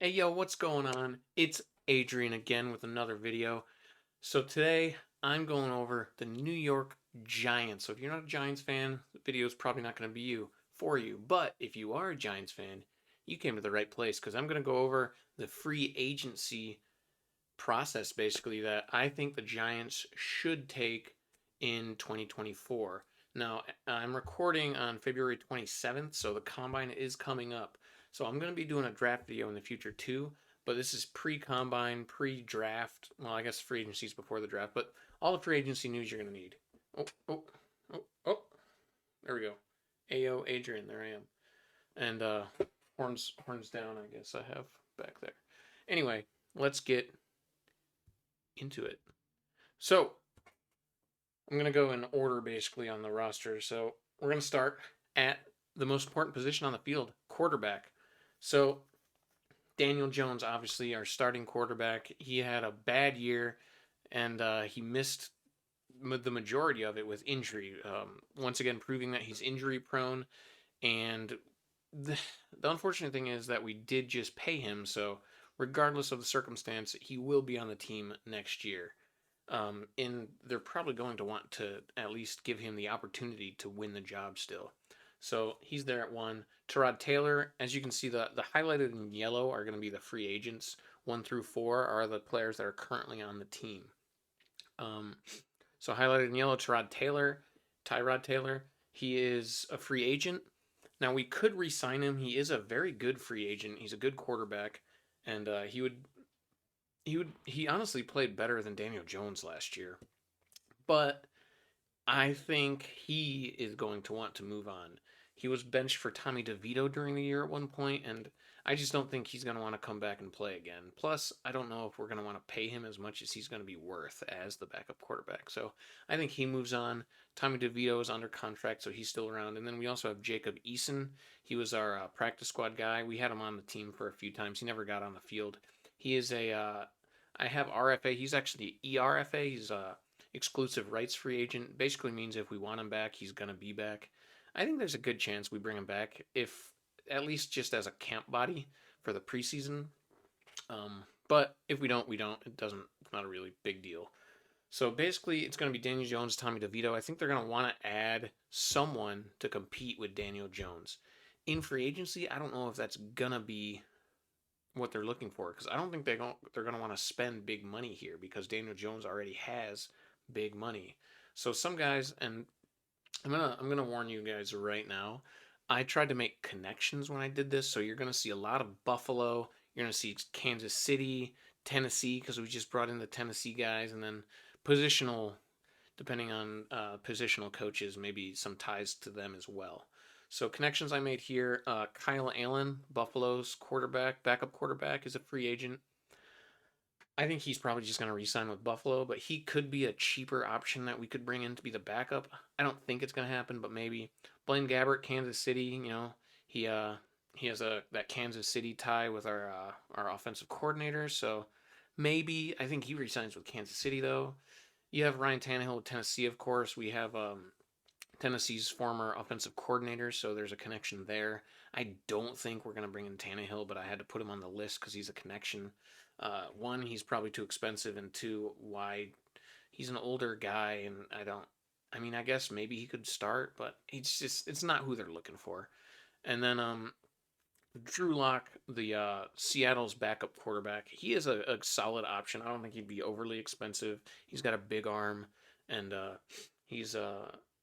Hey yo, what's going on? It's Adrian again with another video. So today I'm going over the New York Giants. So if you're not a Giants fan, the video is probably not going to be for you. But if you are a Giants fan, you came to the right place because I'm going to go over the free agency process basically that I think the Giants should take in 2024. Now, I'm recording on February 27th, so the combine is coming up. So I'm going to be doing a draft video in the future too, but this is pre-combine, pre-draft. Well, I guess free agency's before the draft, but all the free agency news you're going to need. Oh, oh, oh, there we go. Ayo, Adrian, there I am. And horns down, I guess I have back there. Anyway, let's get into it. So I'm going to go in order basically on the roster. So we're going to start at the most important position on the field, quarterback. So Daniel Jones, obviously our starting quarterback, he had a bad year and he missed the majority of it with injury. Once again, proving that he's injury prone. And the unfortunate thing is that we did just pay him. So regardless of the circumstance, he will be on the team next year. And they're probably going to want to at least give him the opportunity to win the job still. So he's there at one. Tyrod Taylor, as you can see, the highlighted in yellow are going to be the free agents. 1 through 4 are the players that are currently on the team. Um, so highlighted in yellow, Tyrod Taylor, he is a free agent. Now we could re-sign him. He is a very good free agent. He's a good quarterback, and he honestly played better than Daniel Jones last year. But I think he is going to want to move on. He was benched for Tommy DeVito during the year at one point, and I just don't think he's going to want to come back and play again. Plus, I don't know if we're going to want to pay him as much as he's going to be worth as the backup quarterback. So I think he moves on. Tommy DeVito is under contract, so he's still around. And then we also have Jacob Eason. He was our practice squad guy. We had him on the team for a few times. He never got on the field. He is I have RFA. He's actually ERFA. He's a exclusive rights free agent. Basically means if we want him back, he's going to be back. I think there's a good chance we bring him back, if at least just as a camp body for the preseason. But if we don't, we don't. It doesn't. It's not a really big deal. So basically, it's going to be Daniel Jones, Tommy DeVito. I think they're going to want to add someone to compete with Daniel Jones. In free agency, I don't know if that's going to be what they're looking for because I don't think they're going to want to spend big money here because Daniel Jones already has big money. So some guys, and I'm gonna warn you guys right now. I tried to make connections when I did this, so you're gonna see a lot of Buffalo. You're gonna see Kansas City, Tennessee, because we just brought in the Tennessee guys, and then positional, depending on positional coaches, maybe some ties to them as well. So connections I made here: Kyle Allen, Buffalo's quarterback, backup quarterback, is a free agent. I think he's probably just going to re-sign with Buffalo, but he could be a cheaper option that we could bring in to be the backup. I don't think it's going to happen, but maybe. Blaine Gabbert, Kansas City. He has that Kansas City tie with our offensive coordinator, so maybe I think he resigns with Kansas City though. You have Ryan Tannehill with Tennessee, of course. We have Tennessee's former offensive coordinator, so there's a connection there. I don't think we're going to bring in Tannehill, but I had to put him on the list because he's a connection. One, he's probably too expensive, and two, why he's an older guy, and I don't. I mean, I guess maybe he could start, but it's not who they're looking for. And then Drew Lock, the Seattle's backup quarterback, he is a solid option. I don't think he'd be overly expensive. He's got a big arm, and he's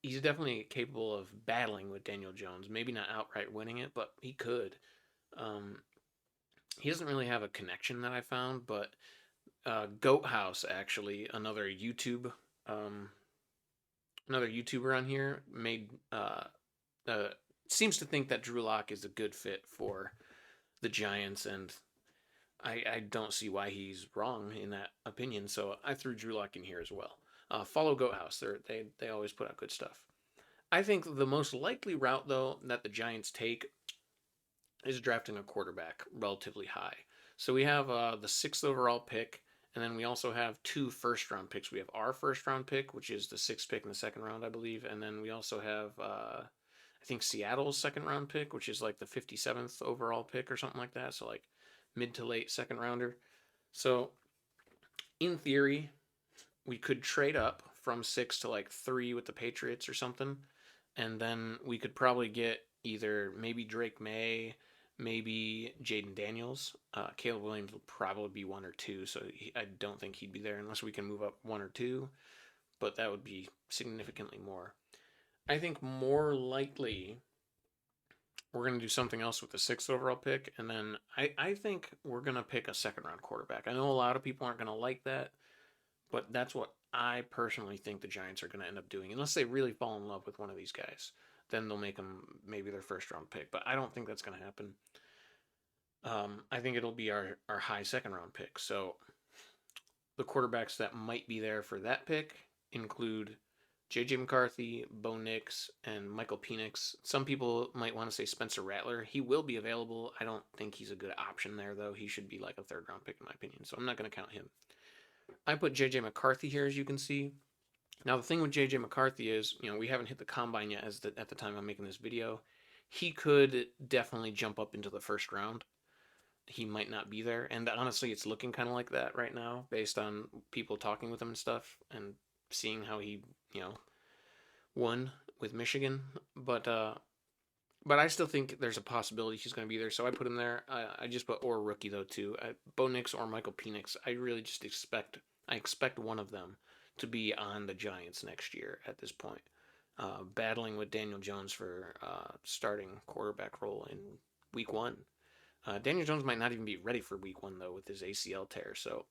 he's definitely capable of battling with Daniel Jones. Maybe not outright winning it, but he could. Um, he doesn't really have a connection that I found, but Goat House actually um, another YouTuber on here made uh, seems to think that Drew Lock is a good fit for the Giants, and I don't see why he's wrong in that opinion. So I threw Drew Lock in here as well. Follow Goat House; they always put out good stuff. I think the most likely route though that the Giants take is drafting a quarterback relatively high. So we have the sixth overall pick, and then we also have 2 first round picks. We have our first round pick, which is the sixth pick in the second round, I believe, and then we also have I think Seattle's second round pick, which is like the 57th overall pick or something like that. So like mid to late second rounder. So in theory, we could trade up from 6 to like 3 with the Patriots or something, and then we could probably get either maybe Drake May, maybe Jaden Daniels. Caleb Williams will probably be 1 or 2, so I don't think he'd be there unless we can move up 1 or 2, but that would be significantly more. I think more likely we're going to do something else with the 6th overall pick, and then I think we're going to pick a second round quarterback. I know a lot of people aren't going to like that, but that's what I personally think the Giants are going to end up doing. Unless they really fall in love with one of these guys, then they'll make him maybe their first round pick. But I don't think that's going to happen. I think it'll be our high second round pick. So the quarterbacks that might be there for that pick include J.J. McCarthy, Bo Nix, and Michael Penix. Some people might want to say Spencer Rattler. He will be available. I don't think he's a good option there, though. He should be like a third round pick, in my opinion. So I'm not going to count him. I put J.J. McCarthy here, as you can see. Now, the thing with J.J. McCarthy is, we haven't hit the combine yet at the time I'm making this video. He could definitely jump up into the first round. He might not be there. And honestly, it's looking kind of like that right now based on people talking with him and stuff and seeing how he, won with Michigan. But I still think there's a possibility he's going to be there, so I put him there. I just put or rookie though too. Bo Nix or Michael Penix. I really just expect one of them to be on the Giants next year at this point, battling with Daniel Jones for starting quarterback role in Week 1. Daniel Jones might not even be ready for Week 1 though with his ACL tear, so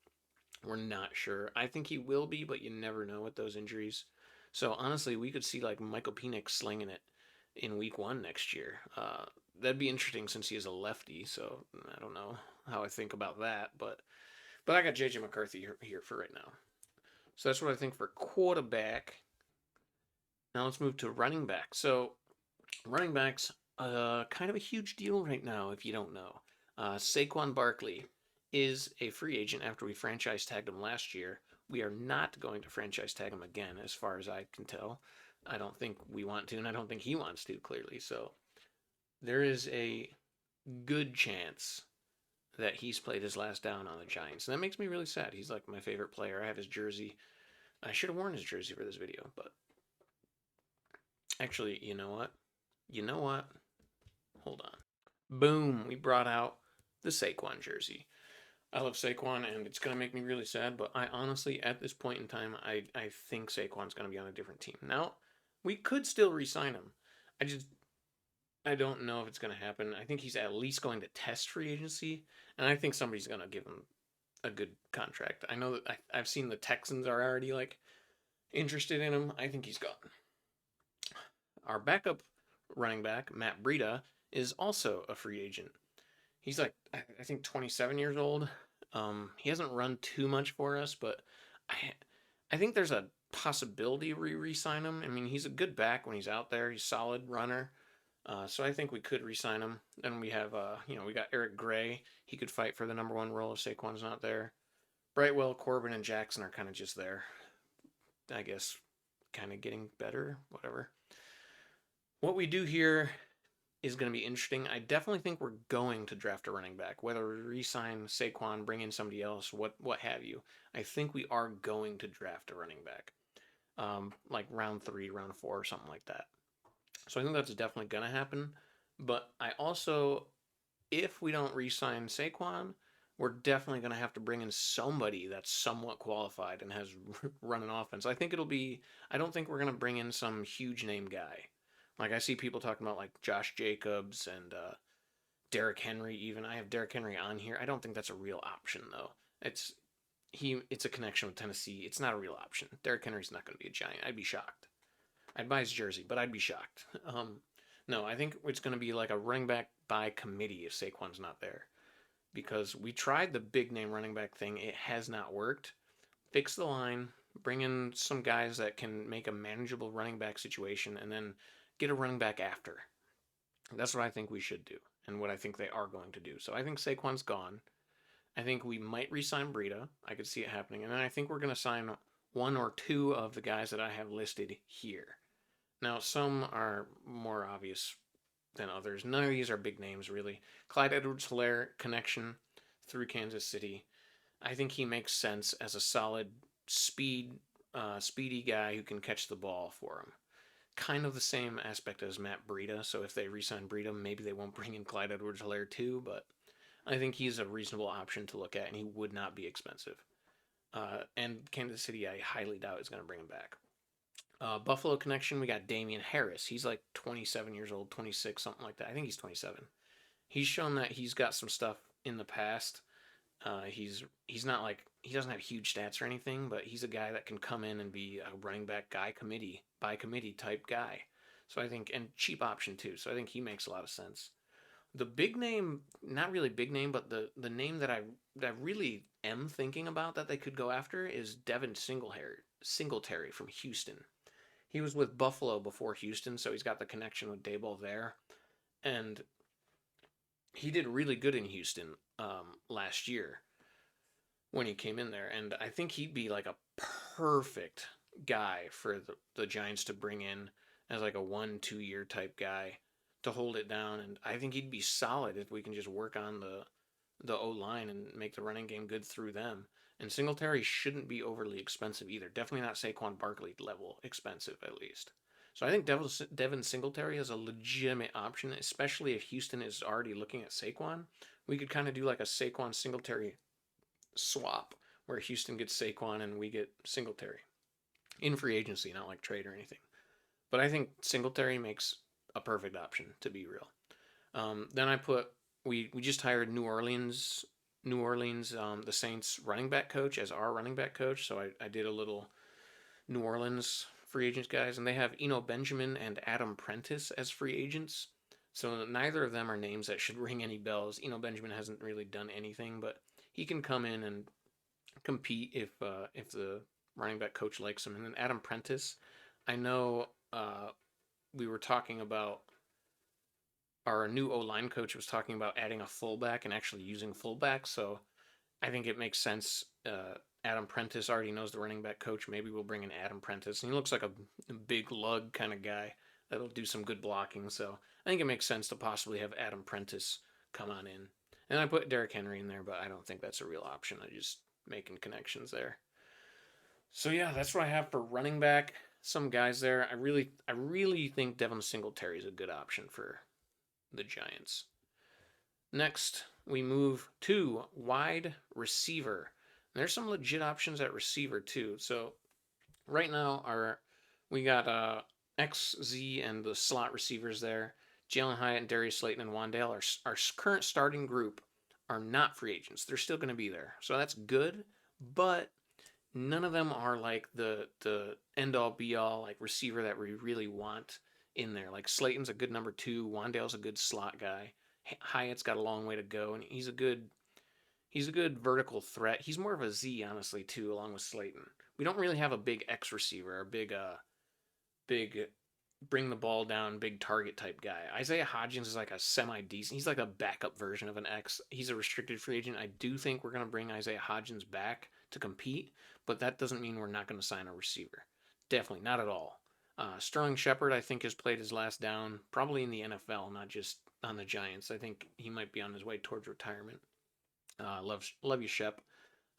we're not sure. I think he will be, but you never know with those injuries. So honestly, we could see like Michael Penix slinging it in Week 1 next year. That'd be interesting since he is a lefty. So I don't know how I think about that, but I got JJ McCarthy here for right now. So that's what I think for quarterback. Now let's move to running back. So running backs, kind of a huge deal right now if you don't know. Saquon Barkley is a free agent after we franchise tagged him last year. We are not going to franchise tag him again, as far as I can tell. I don't think we want to, and I don't think he wants to, clearly. So there is a good chance that he's played his last down on the Giants. And that makes me really sad. He's like my favorite player. I have his jersey. I should have worn his jersey for this video, but actually, you know what? Hold on. Boom, we brought out the Saquon jersey. I love Saquon, and it's going to make me really sad, but I honestly, at this point in time, I think Saquon's going to be on a different team. Now, we could still re-sign him. I don't know if it's going to happen. I think he's at least going to test free agency, and I think somebody's going to give him a good contract. I know that I've seen the Texans are already, like, interested in him. I think he's gone. Our backup running back, Matt Breida, is also a free agent. He's like, I think 27 years old. He hasn't run too much for us, but I think there's a possibility we re-sign him. I mean, he's a good back when he's out there. He's a solid runner. So I think we could re-sign him. Then we have, we got Eric Gray. He could fight for the number 1 role if Saquon's not there. Brightwell, Corbin, and Jackson are kind of just there. I guess kind of getting better, whatever. What we do here is going to be interesting. I definitely think we're going to draft a running back, whether we re-sign Saquon, bring in somebody else, what have you. I think we are going to draft a running back, like round 3, round 4, or something like that. So I think that's definitely going to happen. But I also, if we don't re-sign Saquon, we're definitely going to have to bring in somebody that's somewhat qualified and has run an offense. I don't think we're going to bring in some huge name guy. Like, I see people talking about, like, Josh Jacobs and Derrick Henry even. I have Derrick Henry on here. I don't think that's a real option, though. It's a connection with Tennessee. It's not a real option. Derrick Henry's not going to be a Giant. I'd be shocked. I'd buy his jersey, but I'd be shocked. No, I think it's going to be like a running back by committee if Saquon's not there. Because we tried the big name running back thing. It has not worked. Fix the line. Bring in some guys that can make a manageable running back situation, and then get a running back after. That's what I think we should do, and what I think they are going to do. So I think Saquon's gone. I think we might re-sign Breida. I could see it happening. And then I think we're going to sign 1 or 2 of the guys that I have listed here. Now, some are more obvious than others. None of these are big names, really. Clyde Edwards-Helaire connection. through Kansas City. I think he makes sense as a solid speedy guy who can catch the ball for him. Kind of the same aspect as Matt Breida. So if they re-sign Breida, maybe they won't bring in Clyde Edwards-Helaire too. But I think he's a reasonable option to look at, and he would not be expensive. And Kansas City, I highly doubt is going to bring him back. Buffalo connection, we got Damian Harris. He's like 27 years old, 26, something like that. I think he's 27. He's shown that he's got some stuff in the past. He's not like he doesn't have huge stats or anything, but he's a guy that can come in and be a running back by committee type guy. So I think and cheap option too. So I think he makes a lot of sense. The big name, not really big name, but the name that I really am thinking about that they could go after is Devin Singletary from Houston. He was with Buffalo before Houston, so he's got the connection with Daboll there, and he did really good in Houston last year when he came in there, and I think he'd be like a perfect guy for the Giants to bring in as like a 1-2 year type guy to hold it down, and I think he'd be solid if we can just work on the O line and make the running game good through them. And Singletary shouldn't be overly expensive either. Definitely not Saquon Barkley level expensive, at least. So I think Devin Singletary is a legitimate option, especially if Houston is already looking at Saquon. We could kind of do like a Saquon Singletary swap where Houston gets Saquon and we get Singletary in free agency, not like trade or anything. But I think Singletary makes a perfect option, to be real. Then I put we just hired the Saints running back coach as our running back coach. So I did a little New Orleans free agents guys, and they have Eno Benjamin and Adam Prentice as free agents. So neither of them are names that should ring any bells. Eno Benjamin hasn't really done anything, but he can come in and compete if the running back coach likes him. And then Adam Prentice, I know we were talking about our new O-line coach was talking about adding a fullback and actually using fullback. So I think it makes sense. Adam Prentice already knows the running back coach. Maybe we'll bring in Adam Prentice. And he looks like a big lug kind of guy that'll do some good blocking. So I think it makes sense to possibly have Adam Prentice come on in. And I put Derrick Henry in there, but I don't think that's a real option. I just making connections there. So yeah, that's what I have for running back. Some guys there. I really think Devin Singletary is a good option for the Giants. Next, we move to wide receiver. And there's some legit options at receiver too. So right now we got XZ and the slot receivers there. Jalen Hyatt and Darius Slayton and Wandale, our current starting group, are not free agents. They're still going to be there. So that's good, but none of them are like the end all be all like receiver that we really want in there. Like Slayton's a good number 2, Wandale's a good slot guy. Hyatt's got a long way to go, and he's a good vertical threat. He's more of a Z, honestly, too, along with Slayton. We don't really have a big X receiver, a big bring the ball down, big target type guy. Isaiah Hodgins is like a semi-decent. He's like a backup version of an X. He's a restricted free agent. I do think we're going to bring Isaiah Hodgins back to compete, but that doesn't mean we're not going to sign a receiver. Definitely, not at all. Sterling Shepard, I think, has played his last down, probably in the NFL, not just on the Giants. I think he might be on his way towards retirement. Love you, Shep.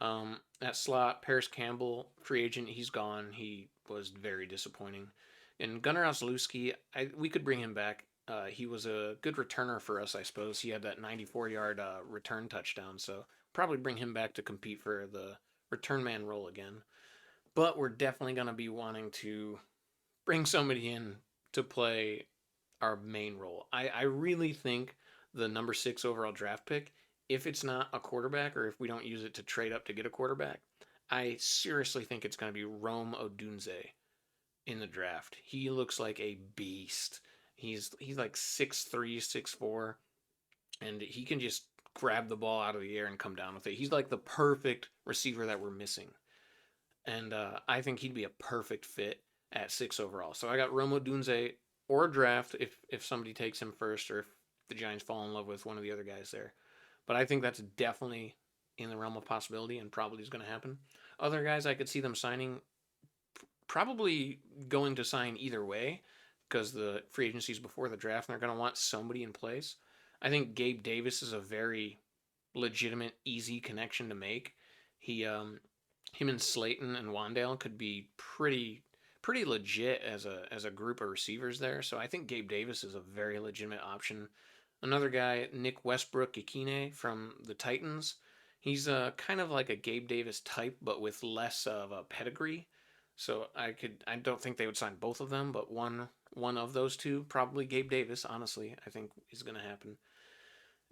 At slot, Paris Campbell, free agent, he's gone. He was very disappointing. And Gunnar Olszewski, we could bring him back. He was a good returner for us, I suppose. He had that 94-yard return touchdown, so probably bring him back to compete for the return man role again. But we're definitely going to be wanting to bring somebody in to play our main role. I really think the number 6 overall draft pick, if it's not a quarterback or if we don't use it to trade up to get a quarterback, I seriously think it's going to be Rome Odunze in the draft. He looks like a beast. He's like 6'3", 6'4", and he can just grab the ball out of the air and come down with it. He's like the perfect receiver that we're missing. And I think he'd be a perfect fit at 6 overall. So I got Rome Odunze or a draft if somebody takes him first or if the Giants fall in love with one of the other guys there. But I think that's definitely in the realm of possibility and probably is going to happen. Other guys I could see them signing, probably going to sign either way because the free agency is before the draft and they're going to want somebody in place. I think Gabe Davis is a very legitimate, easy connection to make. He him and Slayton and Wandale could be pretty legit as a group of receivers there. So I think Gabe Davis is a very legitimate option. Another guy, Nick Westbrook Ikine from the Titans. He's kind of like a Gabe Davis type, but with less of a pedigree. So I don't think they would sign both of them, but one of those two, probably Gabe Davis. Honestly, I think is going to happen.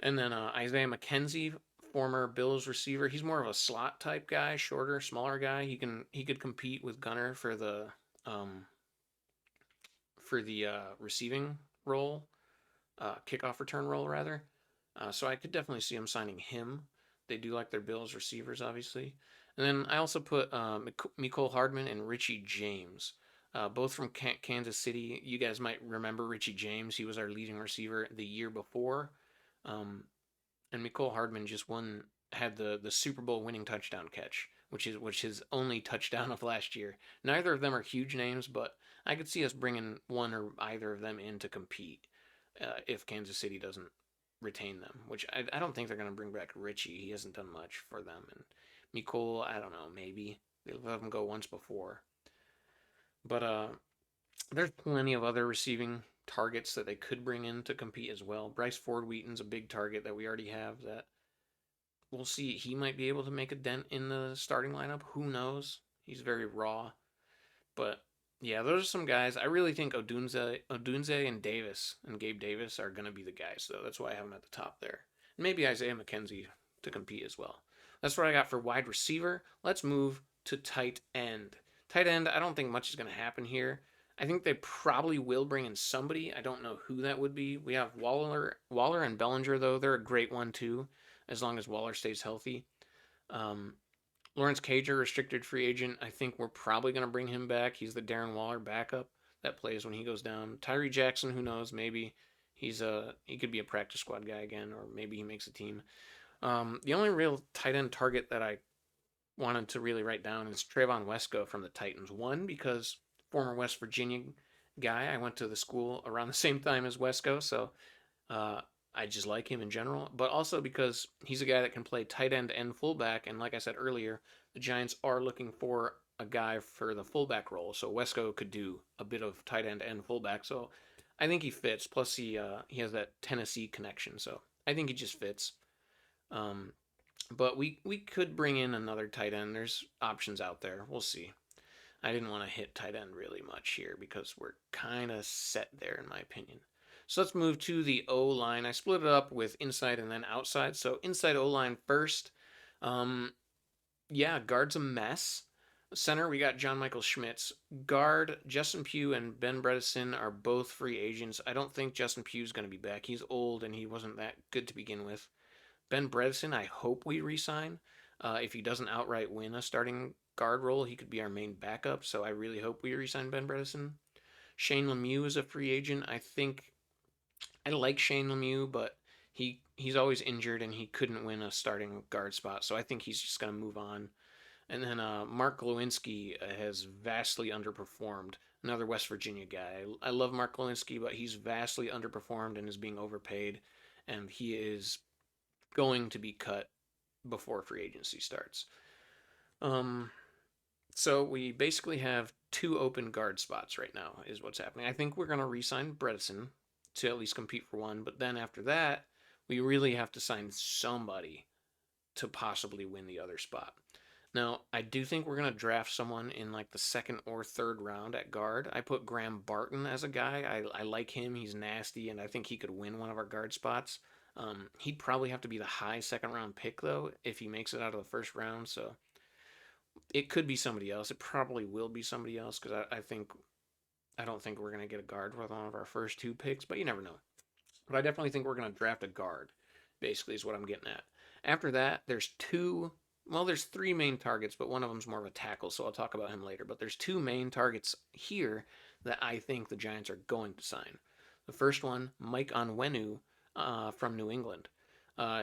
And then Isaiah McKenzie, former Bills receiver. He's more of a slot type guy, shorter, smaller guy. He could compete with Gunner um, for the receiving role, kickoff return role rather. So I could definitely see him signing him. They do like their Bills receivers, obviously. And then I also put Mecole Hardman and Richie James, both from Kansas City. You guys might remember Richie James. He was our leading receiver the year before. Um, and Mecole Hardman just had the Super Bowl winning touchdown catch, which his only touchdown of last year. Neither of them are huge names, but I could see us bringing one or either of them in to compete if Kansas City doesn't retain them. Which I don't think they're going to bring back Richie. He hasn't done much for them. And Mecole, I don't know, maybe they let him go once before. But there's plenty of other receiving targets that they could bring in to compete as well. Bryce Ford Wheaton's a big target that we already have that we'll see. He might be able to make a dent in the starting lineup. Who knows? He's very raw. But yeah, those are some guys. I really think Odunze and Davis and Gabe Davis are going to be the guys, though. That's why I have them at the top there. And maybe Isaiah McKenzie to compete as well. That's what I got for wide receiver. Let's move to tight end. Tight end, I don't think much is going to happen here. I think they probably will bring in somebody. I don't know who that would be. We have Waller and Bellinger though. They're a great one too, as long as Waller stays healthy. Um, Lawrence Cager, restricted free agent. I think we're probably going to bring him back. He's the Darren Waller backup that plays when he goes down. Tyree Jackson, who knows? Maybe he could be a practice squad guy again, or maybe he makes a team. The only real tight end target that I wanted to really write down is Trayvon Wesco from the Titans. One, because former West Virginia guy. I went to the school around the same time as Wesco, so uh, I just like him in general. But also because he's a guy that can play tight end and fullback, and like I said earlier, the Giants are looking for a guy for the fullback role. So Wesco could do a bit of tight end and fullback. So I think he fits. Plus he has that Tennessee connection, so I think he just fits. Um, but we could bring in another tight end. There's options out there. We'll see. I didn't want to hit tight end really much here because we're kind of set there, in my opinion. So let's move to the O line. I split it up with inside and then outside. So inside O line first. Um, yeah, guard's a mess. Center, we got John Michael Schmitz. Guard, Justin Pugh and Ben Bredesen are both free agents. I don't think Justin Pugh's going to be back. He's old and he wasn't that good to begin with. Ben Bredesen, I hope we resign. If he doesn't outright win a starting guard role, he could be our main backup. So I really hope we resign Ben Bredesen. Shane Lemieux is a free agent. I think I like Shane Lemieux, but he's always injured and he couldn't win a starting guard spot. So I think he's just going to move on. And then Mark Glowinski has vastly underperformed. Another West Virginia guy. I love Mark Glowinski, but he's vastly underperformed and is being overpaid. And he is going to be cut before free agency starts. Um, so we basically have two open guard spots right now, is what's happening. I think we're going to re-sign Bredesen to at least compete for one, but then after that, we really have to sign somebody to possibly win the other spot. Now, I do think we're going to draft someone in like the second or third round at guard. I put Graham Barton as a guy. I like him. He's nasty, and I think he could win one of our guard spots. He'd probably have to be the high second round pick, though, if he makes it out of the first round. So it could be somebody else. It probably will be somebody else because I don't think we're going to get a guard with one of our first two picks, but you never know. But I definitely think we're going to draft a guard, basically, is what I'm getting at. After that, there's three main targets, but one of them's more of a tackle, so I'll talk about him later. But there's two main targets here that I think the Giants are going to sign. The first one, Mike Onwenu from New England.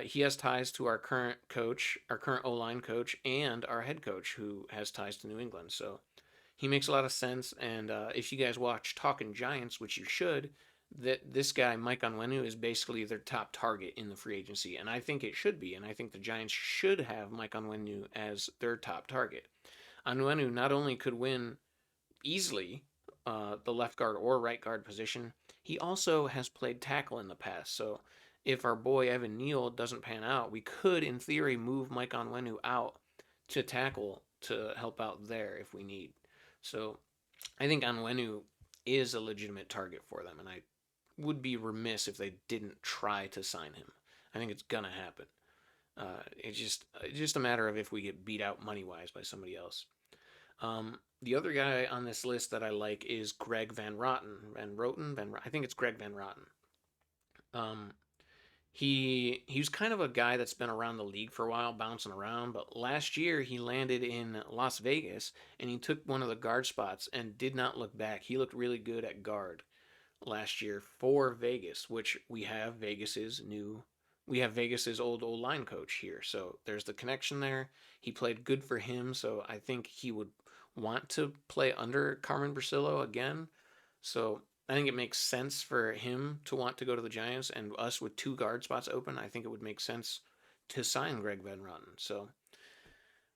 He has ties to our current coach, our current O-line coach, and our head coach, who has ties to New England. So he makes a lot of sense. And if you guys watch Talking Giants, which you should, that this guy, Mike Onwenu, is basically their top target in the free agency. And I think it should be. And I think the Giants should have Mike Onwenu as their top target. Onwenu not only could win easily the left guard or right guard position, he also has played tackle in the past. So if our boy Evan Neal doesn't pan out, we could, in theory, move Mike Onwenu out to tackle to help out there if we need. So I think Onwenu is a legitimate target for them, and I would be remiss if they didn't try to sign him. I think it's gonna happen. It's just a matter of if we get beat out money wise by somebody else. The other guy on this list that I like is Greg Van Roten. Van Roten? I think it's Greg Van Roten. Um, he was kind of a guy that's been around the league for a while, bouncing around. But last year he landed in Las Vegas and he took one of the guard spots and did not look back. He looked really good at guard last year for Vegas, which we have Vegas's old line coach here. So there's the connection there. He played good for him, so I think he would want to play under Carmen Brasillo again. So I think it makes sense for him to want to go to the Giants, and us with two guard spots open. I think it would make sense to sign Greg Van Roten. So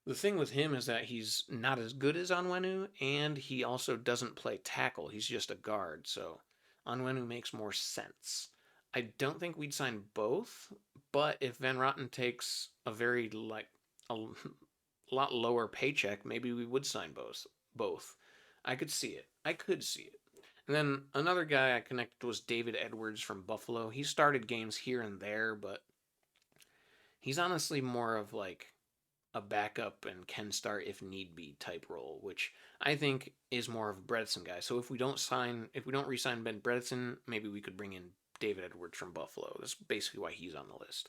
the thing with him is that he's not as good as Onwenu, and he also doesn't play tackle. He's just a guard. So Onwenu makes more sense. I don't think we'd sign both, but if Van Roten takes a very a lot lower paycheck, maybe we would sign both. Both. I could see it. I could see it. And then another guy I connected was David Edwards from Buffalo. He started games here and there, but he's honestly more of like a backup and can start if need be type role, which I think is more of a Bredesen guy. So if we don't re-sign Ben Bredesen, maybe we could bring in David Edwards from Buffalo. That's basically why he's on the list.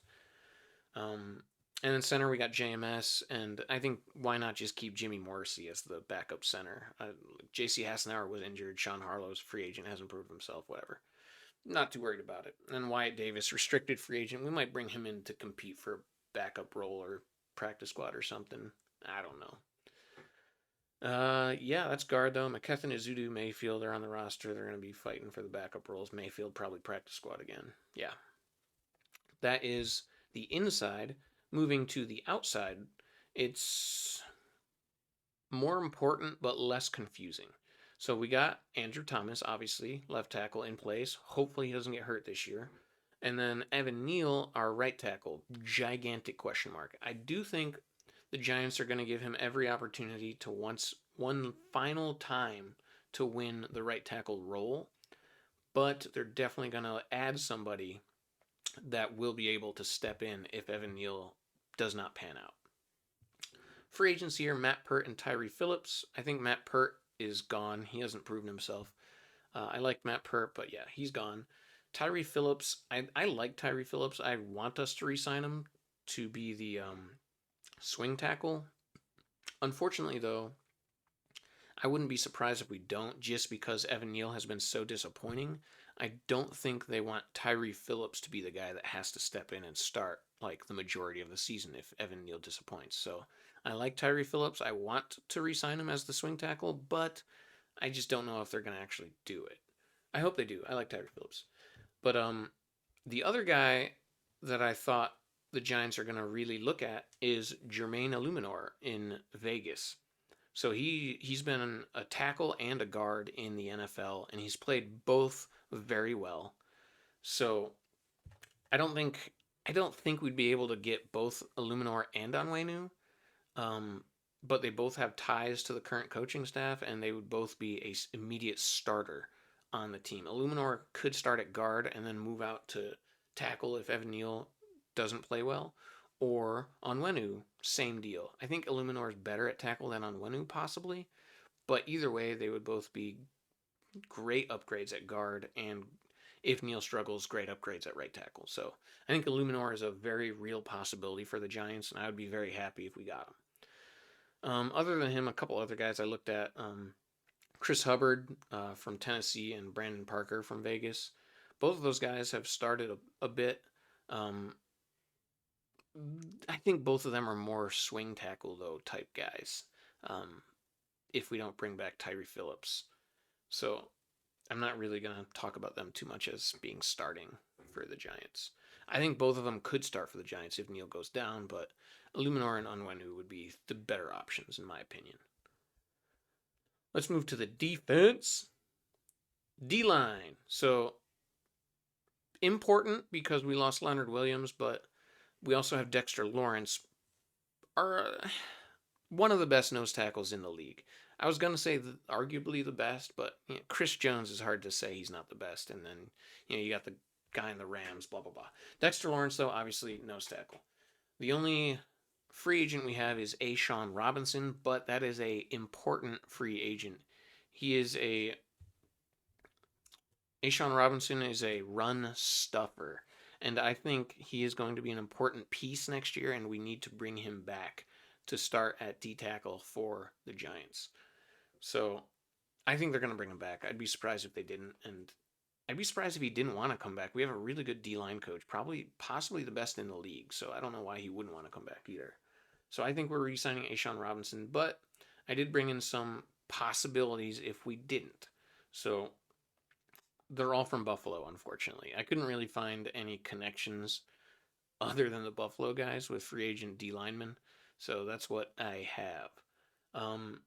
And in center we got JMS, and I think why not just keep Jimmy Morrissey as the backup center? J.C. Hassenauer was injured. Sean Harlow's free agent, hasn't proved himself. Whatever. Not too worried about it. And Wyatt Davis, restricted free agent. We might bring him in to compete for a backup role or practice squad or something. I don't know. Yeah, that's guard though. McKethan, Izudu, Mayfield are on the roster. They're going to be fighting for the backup roles. Mayfield probably practice squad again. Yeah, that is the inside. Moving to the outside, it's more important but less confusing. So we got Andrew Thomas, obviously, left tackle in place. Hopefully he doesn't get hurt this year. And then Evan Neal, our right tackle, gigantic question mark. I do think the Giants are going to give him every opportunity to one final time to win the right tackle role, but they're definitely going to add somebody that will be able to step in if Evan Neal does not pan out. Free agents here, Matt Pert and Tyree Phillips. I think Matt Pert is gone. He hasn't proven himself. I like Matt Pert, but yeah, he's gone. Tyree Phillips, I like Tyree Phillips. I want us to re-sign him to be the swing tackle. Unfortunately, though, I wouldn't be surprised if we don't, just because Evan Neal has been so disappointing. I don't think they want Tyree Phillips to be the guy that has to step in and start like the majority of the season if Evan Neal disappoints. So I like Tyree Phillips. I want to re-sign him as the swing tackle, but I just don't know if they're going to actually do it. I hope they do. I like Tyree Phillips. But the other guy that I thought the Giants are going to really look at is Jermaine Illuminor in Vegas. So he's been a tackle and a guard in the NFL, and he's played both very well. So I don't think I don't think we'd be able to get both Illuminor and Onwenu, but they both have ties to the current coaching staff, and they would both be a immediate starter on the team. Illuminor could start at guard and then move out to tackle if Evan Neal doesn't play well, or Onwenu, same deal. I think Illuminor is better at tackle than Onwenu, possibly, but either way, they would both be great upgrades at guard, and if Neal struggles, great upgrades at right tackle. So I think Illuminor is a very real possibility for the Giants, and I would be very happy if we got him. Other than him, a couple other guys I looked at. Chris Hubbard from Tennessee and Brandon Parker from Vegas. Both of those guys have started a bit. I think both of them are more swing tackle, though, type guys. If we don't bring back Tyree Phillips. So I'm not really going to talk about them too much as being starting for the Giants. I think both of them could start for the Giants if Neal goes down, but Illuminor and Onwenu would be the better options, in my opinion. Let's move to the defense. D-line. So, important because we lost Leonard Williams, but we also have Dexter Lawrence, one of the best nose tackles in the league. I was going to say arguably the best, but Chris Jones is hard to say he's not the best. And then, you got the guy in the Rams, blah, blah, blah. Dexter Lawrence, though, obviously nose tackle. The only free agent we have is A'Shawn Robinson, but that is a important free agent. A'Shawn Robinson is a run stuffer, and I think he is going to be an important piece next year, and we need to bring him back to start at D tackle for the Giants. So I think they're going to bring him back. I'd be surprised if they didn't, and I'd be surprised if he didn't want to come back. We have a really good D line coach, possibly the best in the league. So I don't know why he wouldn't want to come back either. So I think we're re-signing A'Shawn Robinson, but I did bring in some possibilities if we didn't. So they're all from Buffalo, unfortunately. I couldn't really find any connections other than the Buffalo guys with free agent D linemen. So that's what I have. Um,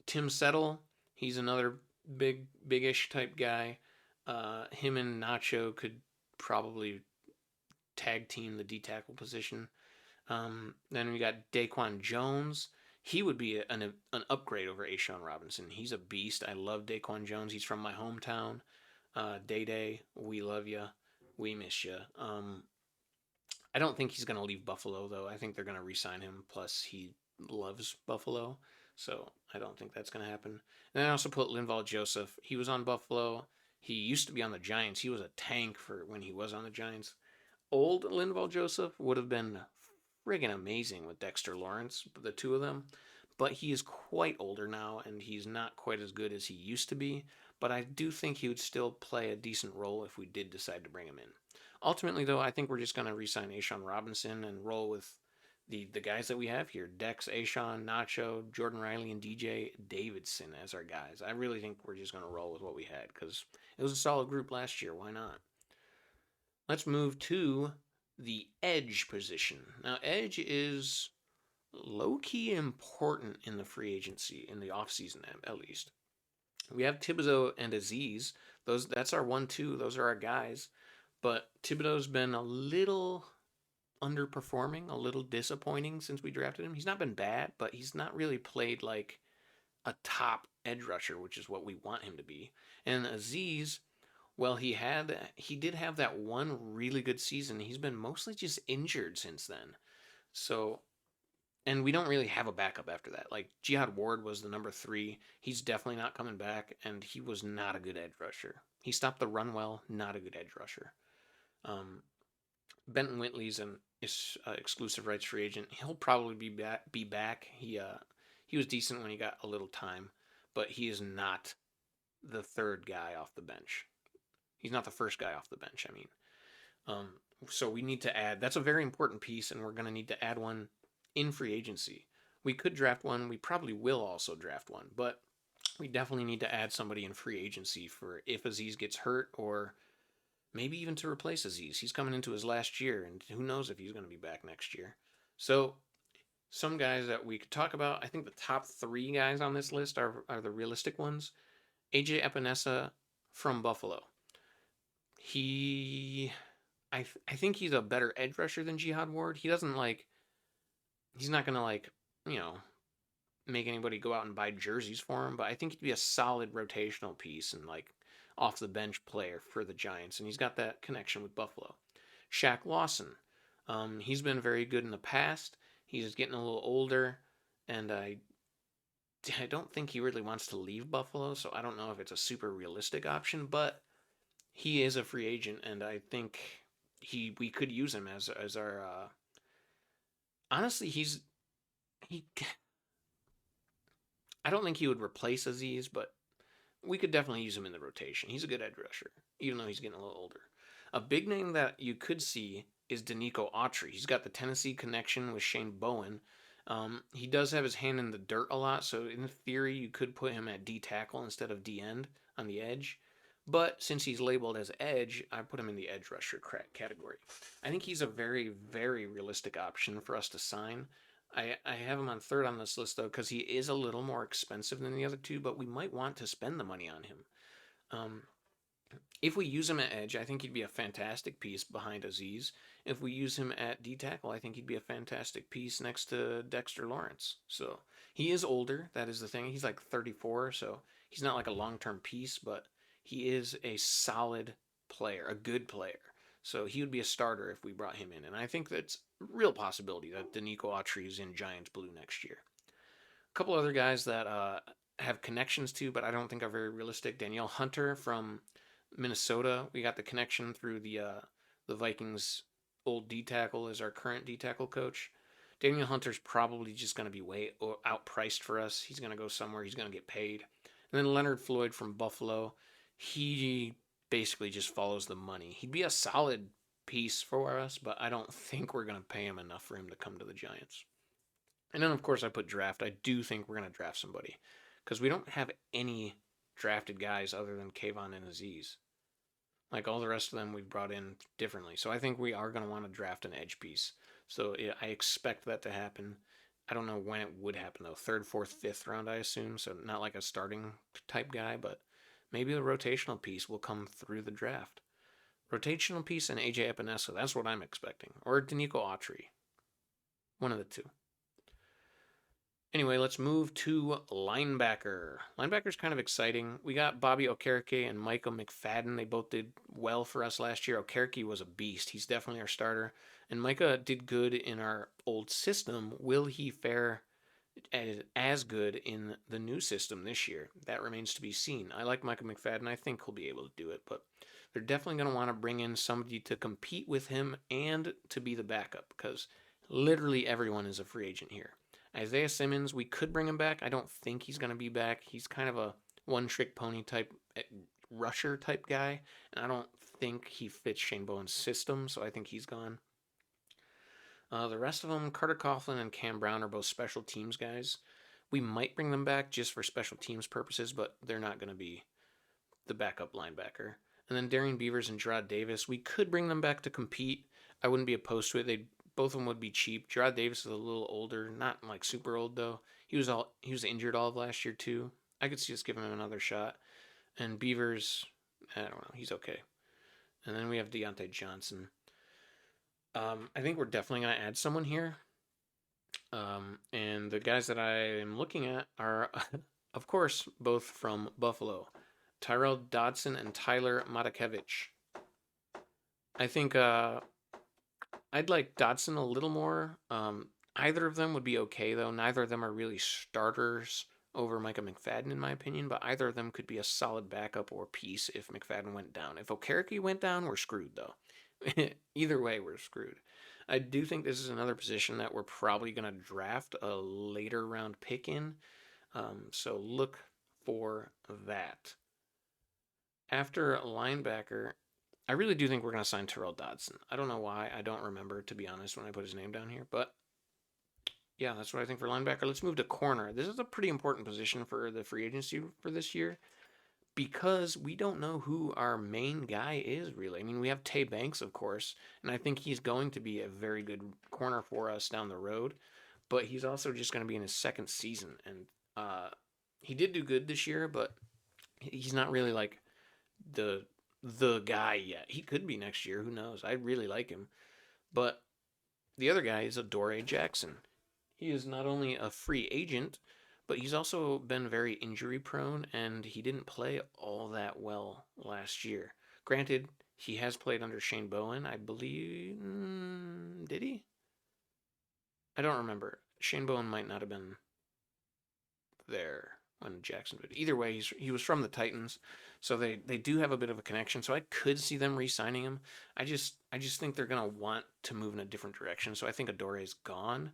Tim Settle, he's another big-ish type guy. Him and Nacho could probably tag team the D tackle position. Then we got Daquan Jones. He would be an upgrade over A'Shawn Robinson. He's a beast. I love Daquan Jones. He's from my hometown. Day Day, we love you. We miss you. I don't think he's going to leave Buffalo, though. I think they're going to re-sign him. Plus, he loves Buffalo, so I don't think that's going to happen. And I also put Linval Joseph. He was on Buffalo. He used to be on the Giants. He was a tank for when he was on the Giants. Old Linval Joseph would have been friggin' amazing with Dexter Lawrence, the two of them. But he is quite older now, and he's not quite as good as he used to be. But I do think he would still play a decent role if we did decide to bring him in. Ultimately, though, I think we're just going to re-sign A'Shawn Robinson and roll with the guys that we have here. Dex, A'Shawn, Nacho, Jordan Riley, and DJ Davidson as our guys. I really think we're just going to roll with what we had because it was a solid group last year. Why not? Let's move to the edge position. Now, edge is low-key important in the free agency, in the offseason at least. We have Thibodeau and Aziz. That's our 1-2. Those are our guys. But Thibodeau's been a little underperforming, a little disappointing since we drafted him. He's not been bad, but he's not really played like a top edge rusher, which is what we want him to be. And Aziz, well, he did have that one really good season. He's been mostly just injured since then. So, and we don't really have a backup after that. Like Jihad Ward was the number 3. He's definitely not coming back, and he was not a good edge rusher. He stopped the run well, not a good edge rusher. Benton Whitley's an exclusive rights free agent. He'll probably be back. He was decent when he got a little time, but he is not the third guy off the bench. He's not the first guy off the bench. I mean, so we need to add. That's a very important piece, and we're going to need to add one in free agency. We could draft one. We probably will also draft one, but we definitely need to add somebody in free agency for if Aziz gets hurt or maybe even to replace Aziz. He's coming into his last year, and who knows if he's going to be back next year. So, some guys that we could talk about. I think the top 3 guys on this list are the realistic ones. AJ Epinesa from Buffalo. I think he's a better edge rusher than Jihad Ward. He's not going to make anybody go out and buy jerseys for him, but I think he'd be a solid rotational piece and off the bench player for the Giants, and he's got that connection with Buffalo. Shaq Lawson, he's been very good in the past. He's getting a little older, and I don't think he really wants to leave Buffalo, so I don't know if it's a super realistic option, but he is a free agent, and I think we could use him as our. Honestly, I don't think he would replace Aziz, but we could definitely use him in the rotation. He's a good edge rusher, even though he's getting a little older. A big name that you could see is Danico Autry. He's got the Tennessee connection with Shane Bowen. He does have his hand in the dirt a lot, so in theory, you could put him at D tackle instead of D end on the edge. But since he's labeled as edge, I put him in the edge rusher category. I think he's a very, very realistic option for us to sign. I have him on third on this list, though, because he is a little more expensive than the other two, but we might want to spend the money on him. Um, if we use him at edge, I think he'd be a fantastic piece behind Aziz. If we use him at D tackle, I think he'd be a fantastic piece next to Dexter Lawrence. So he is older. That is the thing. He's like 34, so he's not like a long term piece, but he is a solid player, a good player. So he would be a starter if we brought him in. And I think that's a real possibility that Danico Autry is in Giants blue next year. A couple other guys that have connections to, but I don't think are very realistic. Danielle Hunter from Minnesota. We got the connection through the Vikings old D tackle as our current D tackle coach. Daniel Hunter's probably just going to be way outpriced for us. He's going to go somewhere. He's going to get paid. And then Leonard Floyd from Buffalo. He basically just follows the money. He'd be a solid piece for us, but I don't think we're going to pay him enough for him to come to the Giants. And then, of course, I put draft. I do think we're going to draft somebody because we don't have any drafted guys other than Kayvon and Aziz. Like all the rest of them, we've brought in differently. So I think we are going to want to draft an edge piece. So I expect that to happen. I don't know when it would happen, though. Third, fourth, fifth round, I assume. So not like a starting type guy, but maybe a rotational piece will come through the draft. Rotational piece and AJ Epinesa. That's what I'm expecting. Or Danico Autry. One of the two. Anyway, let's move to linebacker. Linebacker's kind of exciting. We got Bobby Okereke and Micah McFadden. They both did well for us last year. Okereke was a beast. He's definitely our starter. And Micah did good in our old system. Will he fare as good in the new system this year? That remains to be seen. I like Micah McFadden. I think he'll be able to do it, but they're definitely going to want to bring in somebody to compete with him and to be the backup because literally everyone is a free agent here. Isaiah Simmons, we could bring him back. I don't think he's going to be back. He's kind of a one-trick pony type rusher type guy, and I don't think he fits Shane Bowen's system, so I think he's gone. The rest of them, Carter Coughlin and Cam Brown, are both special teams guys. We might bring them back just for special teams purposes, but they're not going to be the backup linebacker. And then Darian Beavers and Gerard Davis, we could bring them back to compete. I wouldn't be opposed to it. Both of them would be cheap. Gerard Davis is a little older, not like super old though. He was injured all of last year too. I could see us giving him another shot. And Beavers, I don't know, he's okay. And then we have Deontay Johnson. I think we're definitely going to add someone here. And the guys that I am looking at are, of course, both from Buffalo. Tyrell Dodson and Tyler Matakevich. I think I'd like Dodson a little more. Either of them would be okay, though. Neither of them are really starters over Micah McFadden, in my opinion, but either of them could be a solid backup or piece if McFadden went down. If Okereke went down, we're screwed, though. Either way, we're screwed. I do think this is another position that we're probably going to draft a later round pick in, so look for that. After linebacker, I really do think we're going to sign Tyrell Dodson. I don't know why. I don't remember, to be honest, when I put his name down here. But, yeah, that's what I think for linebacker. Let's move to corner. This is a pretty important position for the free agency for this year because we don't know who our main guy is, really. I mean, we have Tay Banks, of course, and I think he's going to be a very good corner for us down the road. But he's also just going to be in his second season. And he did do good this year, but he's not really like the guy yet. He could be next year. Who knows? I really like him. But the other guy is Adoree Jackson. He is not only a free agent, but he's also been very injury prone, and he didn't play all that well last year. Granted, he has played under Shane Bowen, I believe. Did he? I don't remember. Shane Bowen might not have been there when Jackson did. Either way, he was from the Titans, so they do have a bit of a connection. So I could see them re-signing him. I just think they're gonna want to move in a different direction. So I think Adoree's gone.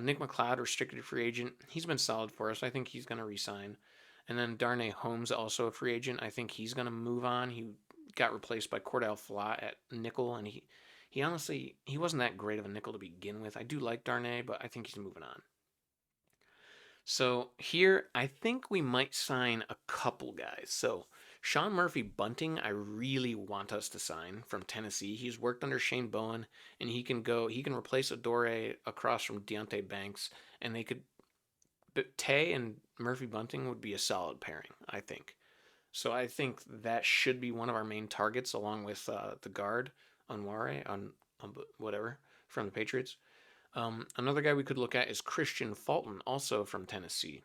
Nick McLeod, restricted free agent. He's been solid for us. I think he's gonna re-sign. And then Darnay Holmes, also a free agent. I think he's gonna move on. He got replaced by Cordell Flott at nickel, and he honestly he wasn't that great of a nickel to begin with. I do like Darnay, but I think he's moving on. So here, I think we might sign a couple guys. So Sean Murphy Bunting, I really want us to sign from Tennessee. He's worked under Shane Bowen, and he can replace Adore across from Deontay Banks, and they could. But Tay and Murphy Bunting would be a solid pairing, I think. So I think that should be one of our main targets, along with the guard Onware on whatever from the Patriots. Another guy we could look at is Christian Fulton, also from Tennessee.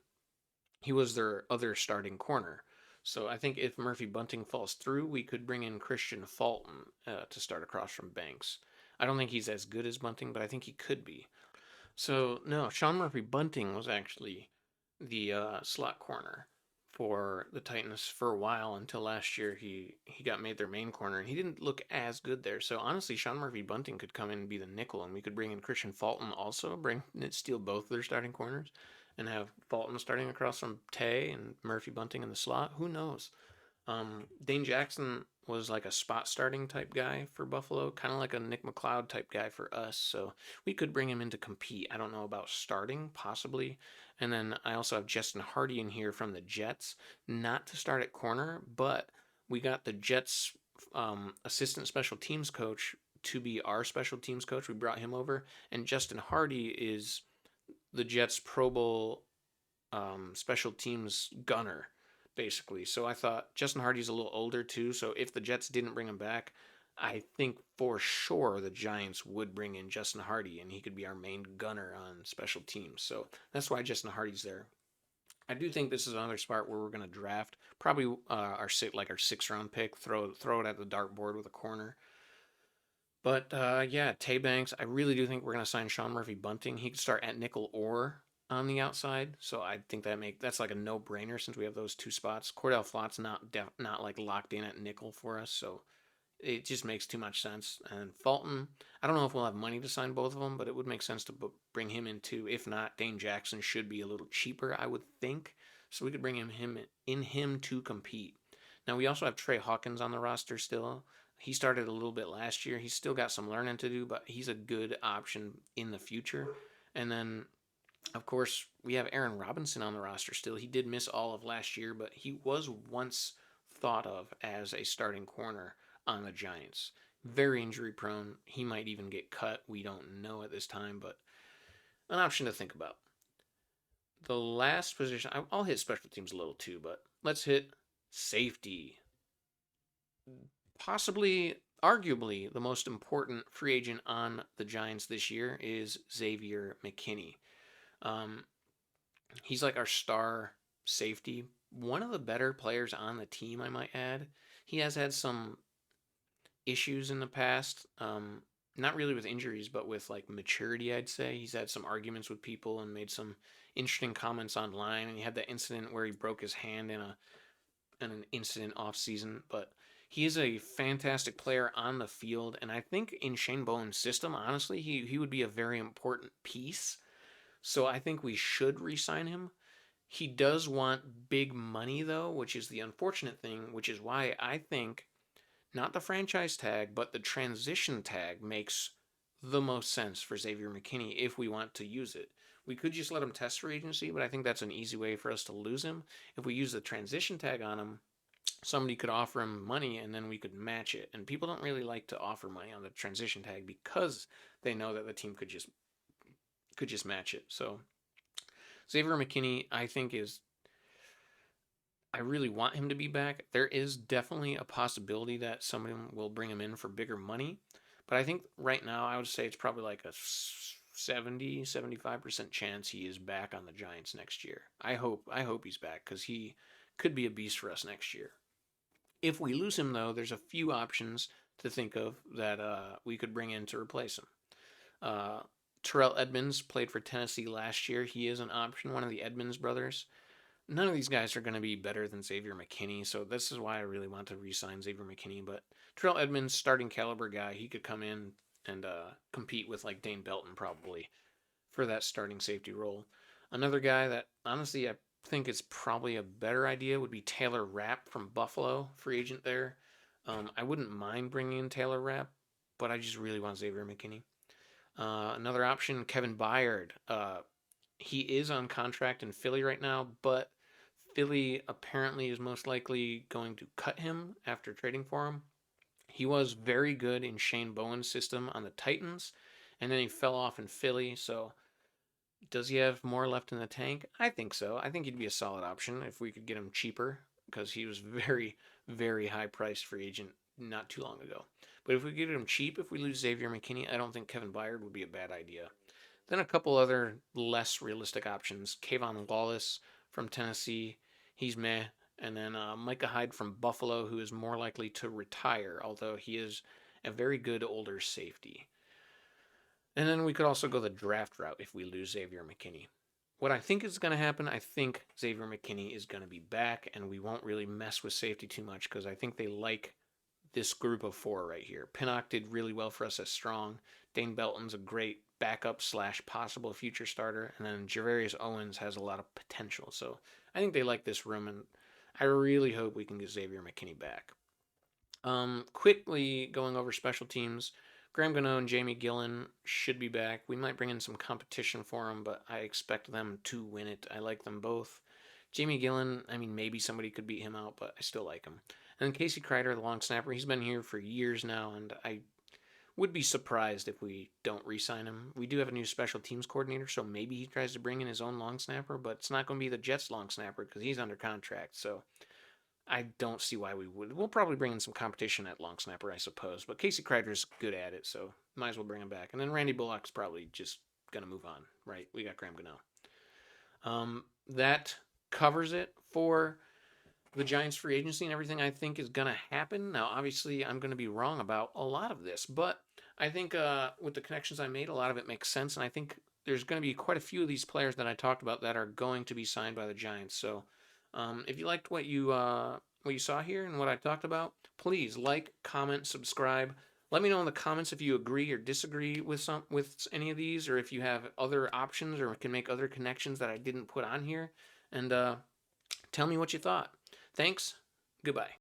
He was their other starting corner. So I think if Murphy Bunting falls through, we could bring in Christian Fulton to start across from Banks. I don't think he's as good as Bunting, but I think he could be. So no, Sean Murphy Bunting was actually the slot corner for the Titans for a while until last year he got made their main corner and he didn't look as good there. So honestly, Sean Murphy Bunting could come in and be the nickel, and we could bring in Christian Fulton also, steal both of their starting corners, and have Fulton starting across from Tay and Murphy Bunting in the slot. Who knows? Dane Jackson was like a spot starting type guy for Buffalo, kind of like a Nick McLeod type guy for us. So we could bring him in to compete. I don't know about starting, possibly. And then I also have Justin Hardy in here from the Jets, not to start at corner, but we got the Jets assistant special teams coach to be our special teams coach. We brought him over, and Justin Hardy is the Jets Pro Bowl special teams gunner, basically. So I thought Justin Hardy's a little older too. So if the Jets didn't bring him back, I think for sure the Giants would bring in Justin Hardy, and he could be our main gunner on special teams. So that's why Justin Hardy's there. I do think this is another spot where we're going to draft probably our 6th round pick. Throw it at the dartboard with a corner. But yeah, Tay Banks. I really do think we're going to sign Sean Murphy Bunting. He could start at nickel or on the outside, so I think that's like a no brainer since we have those two spots. Cordell Flott's not like locked in at nickel for us, so it just makes too much sense. And Fulton, I don't know if we'll have money to sign both of them, but it would make sense to bring him in too. If not, Dane Jackson should be a little cheaper, I would think, so we could bring him to compete. Now we also have Trey Hawkins on the roster still. He started a little bit last year. He's still got some learning to do, but he's a good option in the future. And then of course, we have Aaron Robinson on the roster still. He did miss all of last year, but he was once thought of as a starting corner on the Giants. Very injury prone. He might even get cut. We don't know at this time, but an option to think about. The last position, I'll hit special teams a little too, but let's hit safety. Possibly, arguably, the most important free agent on the Giants this year is Xavier McKinney. Um, he's like our star safety. One of the better players on the team, I might add. He has had some issues in the past. Not really with injuries, but with like maturity, I'd say. He's had some arguments with people and made some interesting comments online. And he had that incident where he broke his hand in an incident off season. But he is a fantastic player on the field. And I think in Shane Bowen's system, honestly, he would be a very important piece. So I think we should re-sign him. He does want big money though, which is the unfortunate thing, which is why I think not the franchise tag, but the transition tag makes the most sense for Xavier McKinney if we want to use it. We could just let him test free agency, but I think that's an easy way for us to lose him. If we use the transition tag on him, somebody could offer him money and then we could match it. And people don't really like to offer money on the transition tag because they know that the team could just match it. So Xavier McKinney, I think I really want him to be back. There is definitely a possibility that someone will bring him in for bigger money, but I think right now I would say it's probably like a 75% chance he is back on the Giants next year. I hope he's back cuz he could be a beast for us next year. If we lose him though, there's a few options to think of that we could bring in to replace him. Uh, Terrell Edmonds played for Tennessee last year. He is an option, one of the Edmonds brothers. None of these guys are going to be better than Xavier McKinney, so this is why I really want to re-sign Xavier McKinney. But Terrell Edmonds, starting caliber guy, he could come in and compete with like Dane Belton probably for that starting safety role. Another guy that honestly I think is probably a better idea would be Taylor Rapp from Buffalo, free agent there. I wouldn't mind bringing in Taylor Rapp, but I just really want Xavier McKinney. Another option, Kevin Byard. He is on contract in Philly right now, but Philly apparently is most likely going to cut him after trading for him. He was very good in Shane Bowen's system on the Titans, and then he fell off in Philly. So, does he have more left in the tank? I think so. I think he'd be a solid option if we could get him cheaper because he was very, very high priced free agent not too long ago. But if we get him cheap, if we lose Xavier McKinney, I don't think Kevin Byard would be a bad idea. Then a couple other less realistic options. Kayvon Wallace from Tennessee, he's meh. And then Micah Hyde from Buffalo, who is more likely to retire, although he is a very good older safety. And then we could also go the draft route if we lose Xavier McKinney. What I think is going to happen, I think Xavier McKinney is going to be back, and we won't really mess with safety too much because I think they like this group of four right here. Pinnock did really well for us as strong. Dane Belton's a great backup slash possible future starter. And then Javarius Owens has a lot of potential. So I think they like this room, and I really hope we can get Xavier McKinney back. Quickly going over special teams. Graham Gano and Jamie Gillen should be back. We might bring in some competition for them, but I expect them to win it. I like them both. Jamie Gillen, I mean, maybe somebody could beat him out, but I still like him. And then Casey Kreider, the long snapper, he's been here for years now, and I would be surprised if we don't re-sign him. We do have a new special teams coordinator, so maybe he tries to bring in his own long snapper, but it's not going to be the Jets long snapper because he's under contract. So I don't see why we would. We'll probably bring in some competition at long snapper, I suppose. But Casey Kreider's good at it, so might as well bring him back. And then Randy Bullock's probably just going to move on, right? We got Graham Gano. That covers it for the Giants free agency and everything I think is going to happen. Now, obviously, I'm going to be wrong about a lot of this, but I think with the connections I made, a lot of it makes sense. And I think there's going to be quite a few of these players that I talked about that are going to be signed by the Giants. So if you liked what you saw here and what I talked about, please like, comment, subscribe. Let me know in the comments if you agree or disagree with any of these, or if you have other options or can make other connections that I didn't put on here. And tell me what you thought. Thanks. Goodbye.